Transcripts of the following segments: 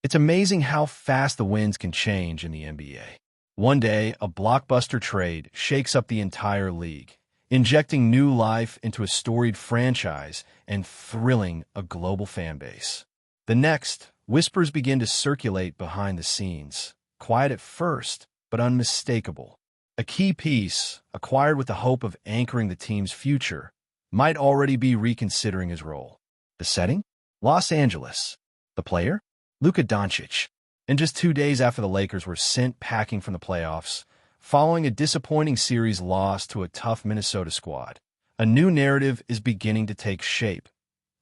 It's amazing how fast the winds can change in the NBA. One day, a blockbuster trade shakes up the entire league, injecting new life into a storied franchise and thrilling a global fan base. The next, whispers begin to circulate behind the scenes, quiet at first, but unmistakable. A key piece, acquired with the hope of anchoring the team's future, might already be reconsidering his role. The setting? Los Angeles. The player? Luka Doncic. And just 2 days after the Lakers were sent packing from the playoffs, following a disappointing series loss to a tough Minnesota squad, a new narrative is beginning to take shape,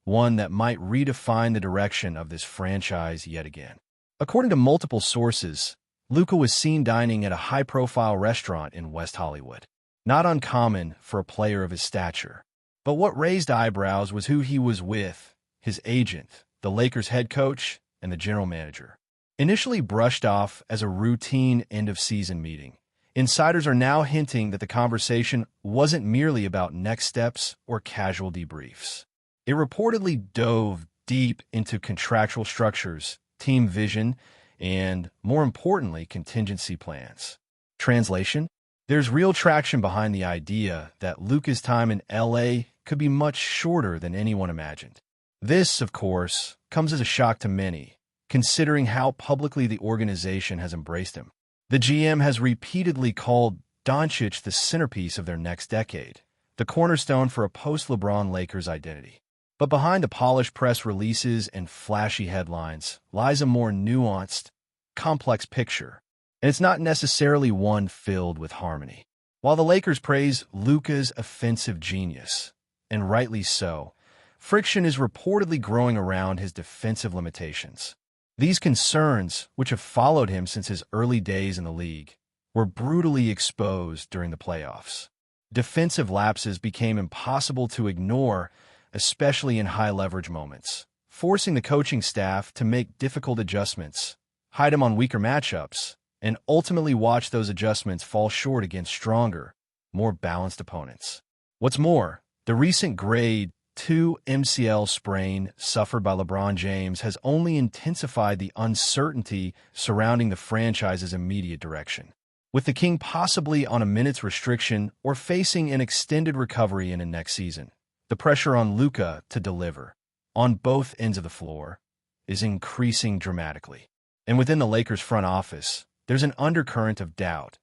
one that might redefine the direction of this franchise yet again. According to multiple sources, Luka was seen dining at a high-profile restaurant in West Hollywood. Not uncommon for a player of his stature. But what raised eyebrows was who he was with: his agent, the Lakers head coach, and the general manager. Initially brushed off as a routine end-of-season meeting, insiders are now hinting that the conversation wasn't merely about next steps or casual debriefs. It reportedly dove deep into contractual structures, team vision, and, more importantly, contingency plans. Translation: there's real traction behind the idea that Luka's time in LA could be much shorter than anyone imagined. This, of course, comes as a shock to many, considering how publicly the organization has embraced him. The GM has repeatedly called Doncic the centerpiece of their next decade, the cornerstone for a post-LeBron Lakers identity. But behind the polished press releases and flashy headlines lies a more nuanced, complex picture, and it's not necessarily one filled with harmony. While the Lakers praise Luka's offensive genius, and rightly so, friction is reportedly growing around his defensive limitations. These concerns, which have followed him since his early days in the league, were brutally exposed during the playoffs. Defensive lapses became impossible to ignore, especially in high-leverage moments, forcing the coaching staff to make difficult adjustments, hide him on weaker matchups, and ultimately watch those adjustments fall short against stronger, more balanced opponents. What's more, the recent grade 2 MCL sprain suffered by LeBron James has only intensified the uncertainty surrounding the franchise's immediate direction. With the King possibly on a minutes restriction or facing an extended recovery in the next season, the pressure on Luka to deliver, on both ends of the floor, is increasing dramatically. And within the Lakers front office, there's an undercurrent of doubt.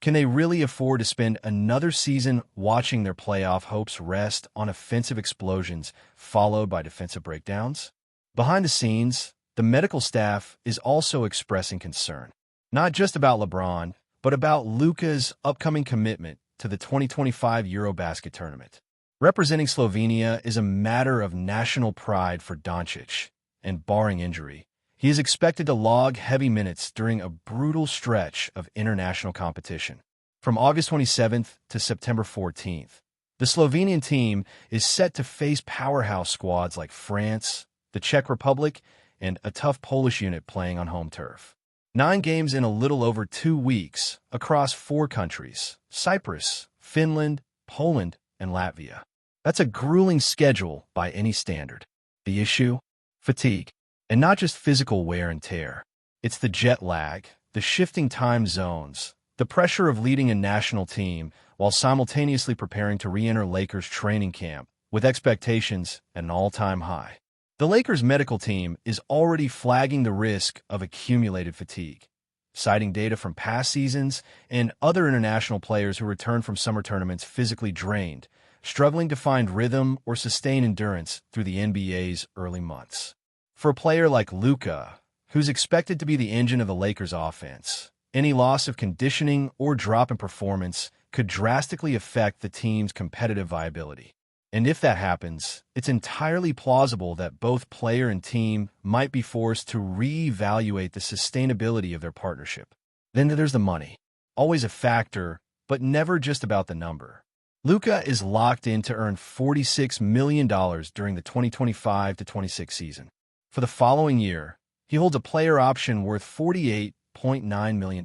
Can they really afford to spend another season watching their playoff hopes rest on offensive explosions followed by defensive breakdowns? Behind the scenes, the medical staff is also expressing concern, not just about LeBron, but about Luka's upcoming commitment to the 2025 Eurobasket tournament. Representing Slovenia is a matter of national pride for Doncic, and barring injury, he is expected to log heavy minutes during a brutal stretch of international competition. From August 27th to September 14th, the Slovenian team is set to face powerhouse squads like France, the Czech Republic, and a tough Polish unit playing on home turf. 9 games in a little over 2 weeks across 4 countries: Cyprus, Finland, Poland, and Latvia. That's a grueling schedule by any standard. The issue? Fatigue. And not just physical wear and tear. It's the jet lag, the shifting time zones, the pressure of leading a national team while simultaneously preparing to re-enter Lakers training camp with expectations at an all-time high. The Lakers medical team is already flagging the risk of accumulated fatigue, citing data from past seasons and other international players who return from summer tournaments physically drained, struggling to find rhythm or sustain endurance through the NBA's early months. For a player like Luka, who's expected to be the engine of the Lakers' offense, any loss of conditioning or drop in performance could drastically affect the team's competitive viability. And if that happens, it's entirely plausible that both player and team might be forced to reevaluate the sustainability of their partnership. Then there's the money. Always a factor, but never just about the number. Luka is locked in to earn $46 million during the 2025-26 season. For the following year, he holds a player option worth $48.9 million.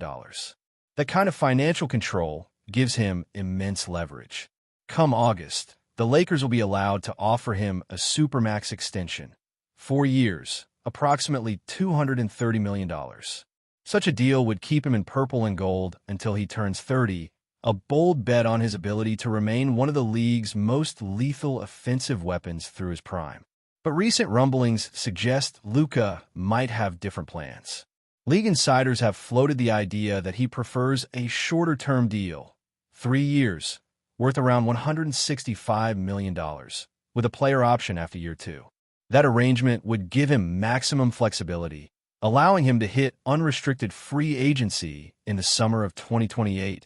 That kind of financial control gives him immense leverage. Come August, the Lakers will be allowed to offer him a Supermax extension, 4 years, approximately $230 million. Such a deal would keep him in purple and gold until he turns 30, a bold bet on his ability to remain one of the league's most lethal offensive weapons through his prime. But recent rumblings suggest Luka might have different plans. League insiders have floated the idea that he prefers a shorter-term deal, 3 years, worth around $165 million, with a player option after year 2. That arrangement would give him maximum flexibility, allowing him to hit unrestricted free agency in the summer of 2028,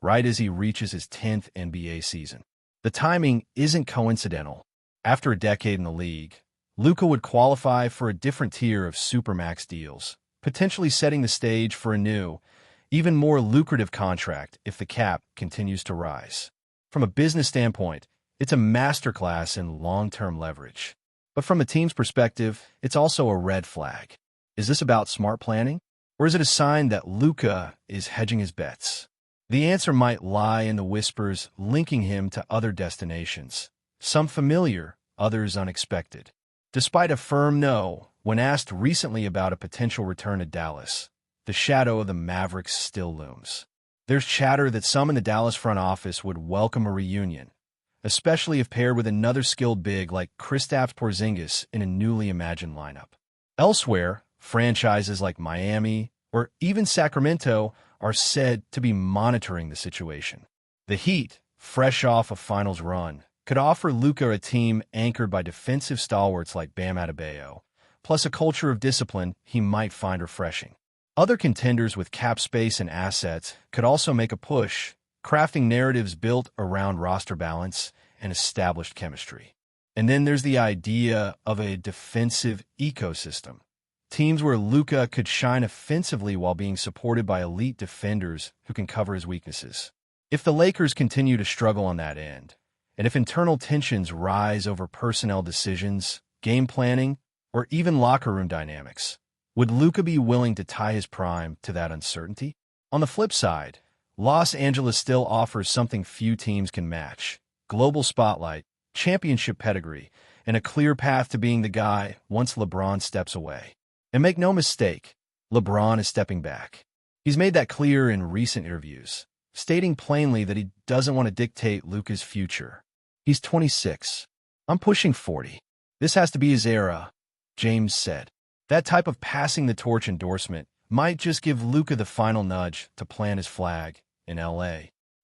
right as he reaches his 10th NBA season. The timing isn't coincidental. After a decade in the league, Luka would qualify for a different tier of supermax deals, potentially setting the stage for a new, even more lucrative contract if the cap continues to rise. From a business standpoint, it's a masterclass in long-term leverage. But from a team's perspective, it's also a red flag. Is this about smart planning? Or is it a sign that Luka is hedging his bets? The answer might lie in the whispers linking him to other destinations, some familiar, others unexpected. Despite a firm no, when asked recently about a potential return to Dallas, the shadow of the Mavericks still looms. There's chatter that some in the Dallas front office would welcome a reunion, especially if paired with another skilled big like Kristaps Porzingis in a newly imagined lineup. Elsewhere, franchises like Miami or even Sacramento are said to be monitoring the situation. The Heat, fresh off a finals run, could offer Luka a team anchored by defensive stalwarts like Bam Adebayo, plus a culture of discipline he might find refreshing. Other contenders with cap space and assets could also make a push, crafting narratives built around roster balance and established chemistry. And then there's the idea of a defensive ecosystem. Teams where Luka could shine offensively while being supported by elite defenders who can cover his weaknesses. If the Lakers continue to struggle on that end, and if internal tensions rise over personnel decisions, game planning, or even locker room dynamics, would Luka be willing to tie his prime to that uncertainty? On the flip side, Los Angeles still offers something few teams can match: global spotlight, championship pedigree, and a clear path to being the guy once LeBron steps away. And make no mistake, LeBron is stepping back. He's made that clear in recent interviews, stating plainly that he doesn't want to dictate Luka's future. He's 26. I'm pushing 40. This has to be his era, James said. That type of passing the torch endorsement might just give Luka the final nudge to plant his flag in LA.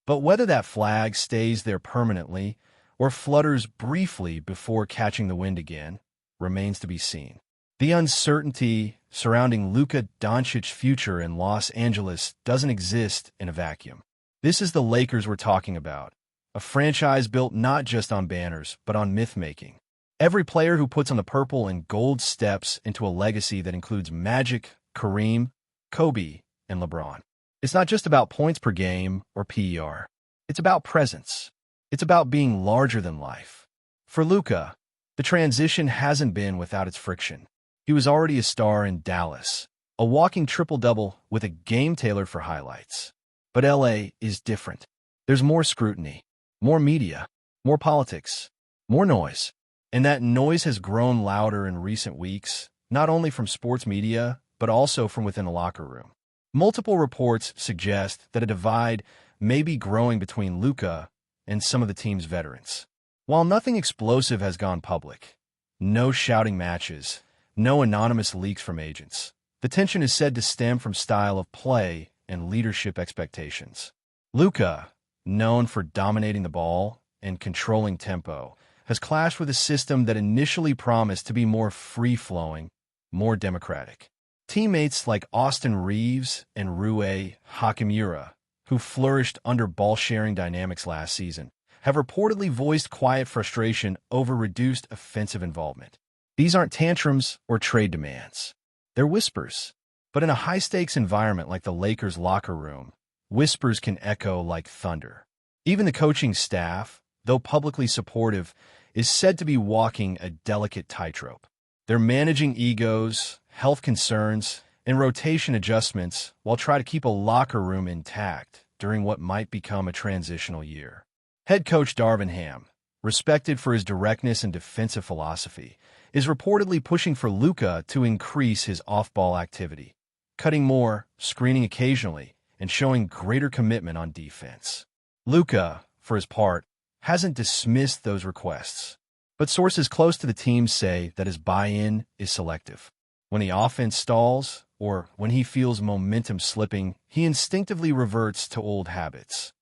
But whether that flag stays there permanently or flutters briefly before catching the wind again remains to be seen. The uncertainty surrounding Luka Doncic's future in Los Angeles doesn't exist in a vacuum. This is the Lakers we're talking about, a franchise built not just on banners, but on myth-making. Every player who puts on the purple and gold steps into a legacy that includes Magic, Kareem, Kobe, and LeBron. It's not just about points per game or PER. It's about presence. It's about being larger than life. For Luka, the transition hasn't been without its friction. He was already a star in Dallas, a walking triple-double with a game tailored for highlights. But LA is different. There's more scrutiny, more media, more politics, more noise. And that noise has grown louder in recent weeks, not only from sports media, but also from within the locker room. Multiple reports suggest that a divide may be growing between Luka and some of the team's veterans. While nothing explosive has gone public, no shouting matches, no anonymous leaks from agents, the tension is said to stem from style of play and leadership expectations. Luka, known for dominating the ball and controlling tempo, has clashed with a system that initially promised to be more free-flowing, more democratic. Teammates like Austin Reeves and Rui Hachimura, who flourished under ball-sharing dynamics last season, have reportedly voiced quiet frustration over reduced offensive involvement. These aren't tantrums or trade demands. They're whispers. But in a high-stakes environment like the Lakers' locker room, whispers can echo like thunder. Even the coaching staff, though publicly supportive, is said to be walking a delicate tightrope. They're managing egos, health concerns, and rotation adjustments while trying to keep a locker room intact during what might become a transitional year. Head coach Darvin Ham, respected for his directness and defensive philosophy, is reportedly pushing for Luka to increase his off-ball activity, cutting more, screening occasionally, and showing greater commitment on defense. Luka, for his part, hasn't dismissed those requests, but sources close to the team say that his buy-in is selective. When the offense stalls, or when he feels momentum slipping, he instinctively reverts to old habits.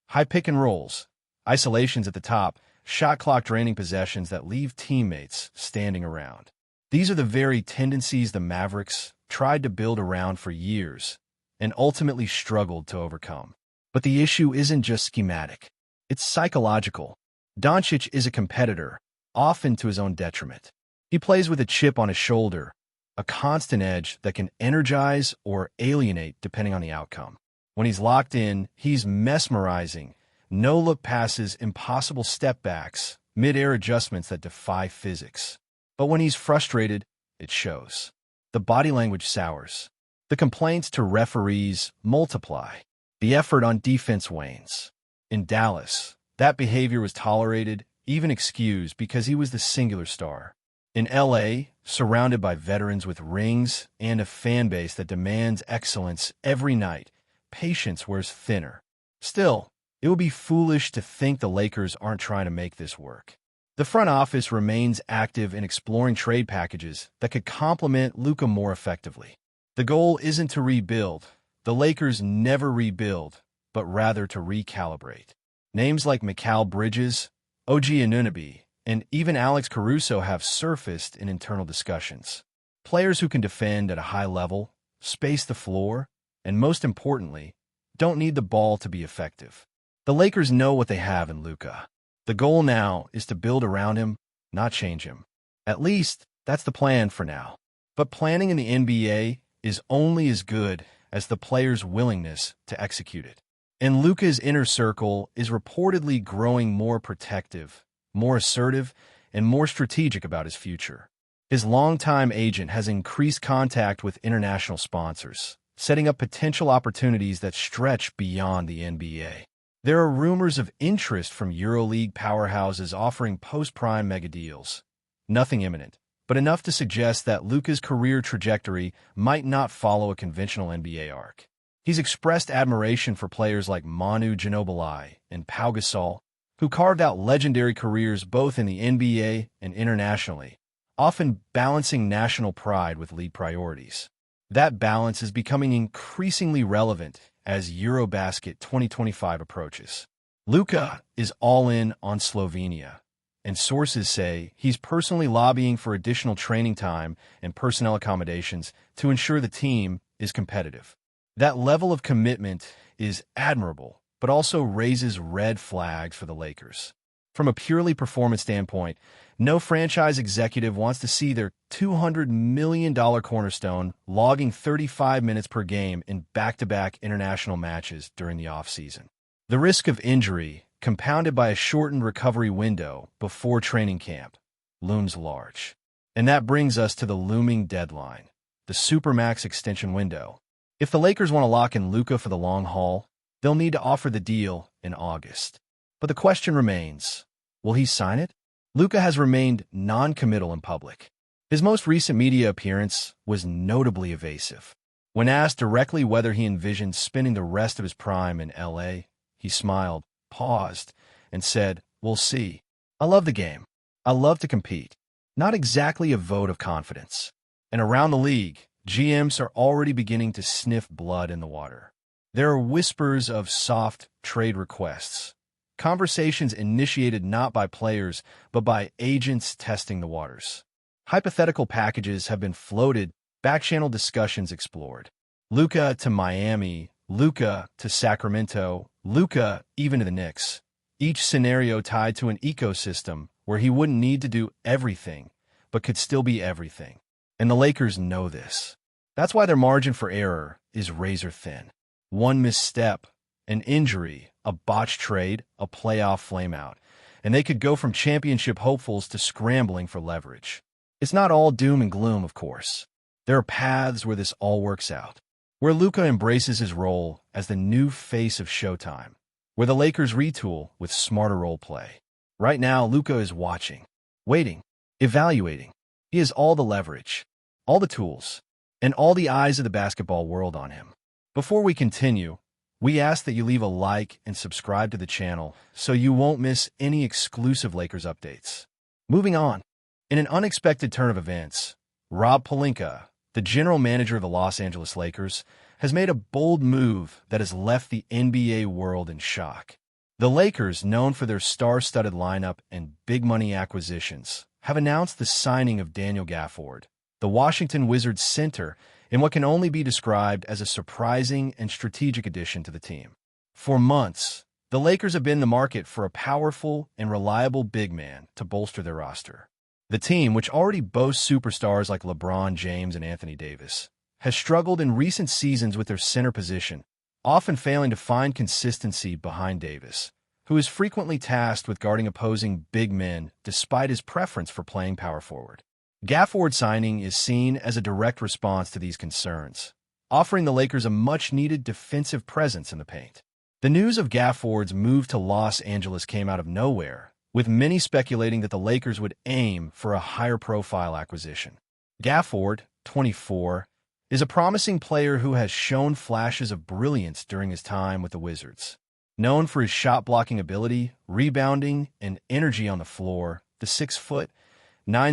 High pick and rolls, isolations at the top, shot clock draining possessions that leave teammates standing around. These are the very tendencies the Mavericks tried to build around for years and ultimately struggled to overcome. But the issue isn't just schematic. It's psychological. Doncic is a competitor, often to his own detriment. He plays with a chip on his shoulder, a constant edge that can energize or alienate depending on the outcome. When he's locked in, he's mesmerizing. No-look passes, impossible step-backs, mid-air adjustments that defy physics. But when he's frustrated, it shows. The body language sours. The complaints to referees multiply. The effort on defense wanes. In Dallas, that behavior was tolerated, even excused, because he was the singular star. In LA, surrounded by veterans with rings and a fan base that demands excellence every night, patience wears thinner. Still, it would be foolish to think the Lakers aren't trying to make this work. The front office remains active in exploring trade packages that could complement Luka more effectively. The goal isn't to rebuild. The Lakers never rebuild, but rather to recalibrate. Names like Mikal Bridges, OG Anunoby, and even Alex Caruso have surfaced in internal discussions. Players who can defend at a high level, space the floor, and most importantly, don't need the ball to be effective. The Lakers know what they have in Luka. The goal now is to build around him, not change him. At least, that's the plan for now. But planning in the NBA is only as good as the player's willingness to execute it. And Luka's inner circle is reportedly growing more protective, more assertive, and more strategic about his future. His longtime agent has increased contact with international sponsors, setting up potential opportunities that stretch beyond the NBA. There are rumors of interest from EuroLeague powerhouses offering post-prime mega deals. Nothing imminent, but enough to suggest that Luka's career trajectory might not follow a conventional NBA arc. He's expressed admiration for players like Manu Ginobili and Pau Gasol, who carved out legendary careers both in the NBA and internationally, often balancing national pride with league priorities. That balance is becoming increasingly relevant as Eurobasket 2025 approaches. Luka is all in on Slovenia, and sources say he's personally lobbying for additional training time and personnel accommodations to ensure the team is competitive. That level of commitment is admirable, but also raises red flags for the Lakers. From a purely performance standpoint, no franchise executive wants to see their $200 million cornerstone logging 35 minutes per game in back-to-back international matches during the offseason. The risk of injury, compounded by a shortened recovery window before training camp, looms large. And that brings us to the looming deadline, the Supermax extension window. If the Lakers want to lock in Luka for the long haul, they'll need to offer the deal in August. But the question remains, will he sign it? Luka has remained non-committal in public. His most recent media appearance was notably evasive. When asked directly whether he envisioned spending the rest of his prime in LA, he smiled, paused, and said, "We'll see. I love the game. I love to compete." Not exactly a vote of confidence. And around the league, GMs are already beginning to sniff blood in the water. There are whispers of soft trade requests, conversations initiated not by players, but by agents testing the waters. Hypothetical packages have been floated, back-channel discussions explored. Luka to Miami, Luka to Sacramento, Luka even to the Knicks. Each scenario tied to an ecosystem where he wouldn't need to do everything, but could still be everything. And the Lakers know this. That's why their margin for error is razor thin. One misstep, an injury, a botched trade, a playoff flameout, and they could go from championship hopefuls to scrambling for leverage. It's not all doom and gloom, of course. There are paths where this all works out, where Luka embraces his role as the new face of Showtime, where the Lakers retool with smarter role play. Right now, Luka is watching, waiting, evaluating. He has all the leverage, all the tools, and all the eyes of the basketball world on him. Before we continue, we ask that you leave a like and subscribe to the channel so you won't miss any exclusive Lakers updates. Moving on, in an unexpected turn of events, Rob Pelinka, the general manager of the Los Angeles Lakers, has made a bold move that has left the NBA world in shock. The Lakers, known for their star-studded lineup and big-money acquisitions, have announced the signing of Daniel Gafford, the Washington Wizards center, in what can only be described as a surprising and strategic addition to the team. For months, the Lakers have been in the market for a powerful and reliable big man to bolster their roster. The team, which already boasts superstars like LeBron James and Anthony Davis, has struggled in recent seasons with their center position, often failing to find consistency behind Davis, who is frequently tasked with guarding opposing big men despite his preference for playing power forward. Gafford's signing is seen as a direct response to these concerns, offering the Lakers a much-needed defensive presence in the paint. The news of Gafford's move to Los Angeles came out of nowhere, with many speculating that the Lakers would aim for a higher-profile acquisition. Gafford, 24, is a promising player who has shown flashes of brilliance during his time with the Wizards. Known for his shot-blocking ability, rebounding, and energy on the floor, the 6'9"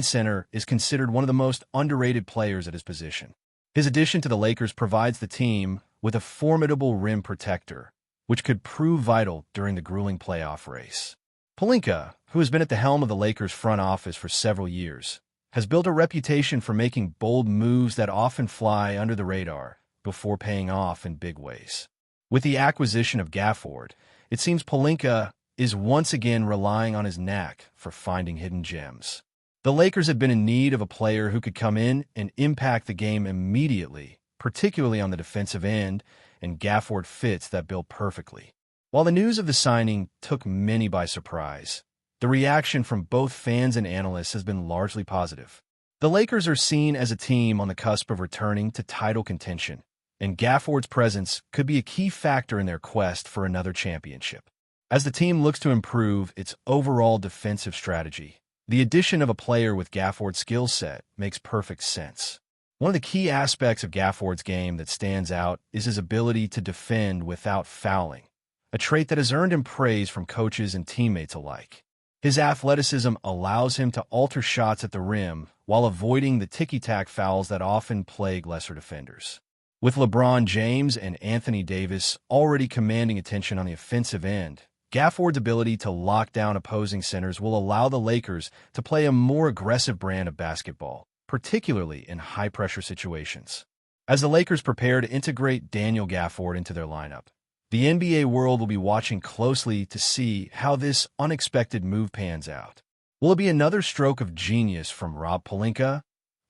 center is considered one of the most underrated players at his position. His addition to the Lakers provides the team with a formidable rim protector, which could prove vital during the grueling playoff race. Pelinka, who has been at the helm of the Lakers front office for several years, has built a reputation for making bold moves that often fly under the radar before paying off in big ways. With the acquisition of Gafford, it seems Pelinka is once again relying on his knack for finding hidden gems. The Lakers have been in need of a player who could come in and impact the game immediately, particularly on the defensive end, and Gafford fits that bill perfectly. While the news of the signing took many by surprise, the reaction from both fans and analysts has been largely positive. The Lakers are seen as a team on the cusp of returning to title contention, and Gafford's presence could be a key factor in their quest for another championship. As the team looks to improve its overall defensive strategy, the addition of a player with Gafford's skill set makes perfect sense. One of the key aspects of Gafford's game that stands out is his ability to defend without fouling, a trait that has earned him praise from coaches and teammates alike. His athleticism allows him to alter shots at the rim while avoiding the ticky-tack fouls that often plague lesser defenders. With LeBron James and Anthony Davis already commanding attention on the offensive end, Gafford's ability to lock down opposing centers will allow the Lakers to play a more aggressive brand of basketball, particularly in high-pressure situations. As the Lakers prepare to integrate Daniel Gafford into their lineup, the NBA world will be watching closely to see how this unexpected move pans out. Will it be another stroke of genius from Rob Pelinka,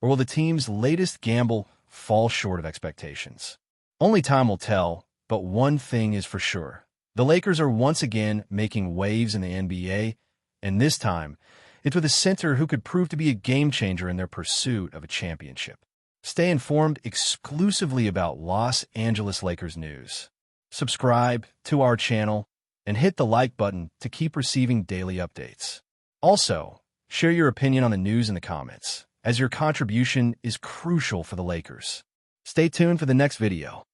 or will the team's latest gamble fall short of expectations? Only time will tell, but one thing is for sure. The Lakers are once again making waves in the NBA, and this time, it's with a center who could prove to be a game-changer in their pursuit of a championship. Stay informed exclusively about Los Angeles Lakers news. Subscribe to our channel and hit the like button to keep receiving daily updates. Also, share your opinion on the news in the comments, as your contribution is crucial for the Lakers. Stay tuned for the next video.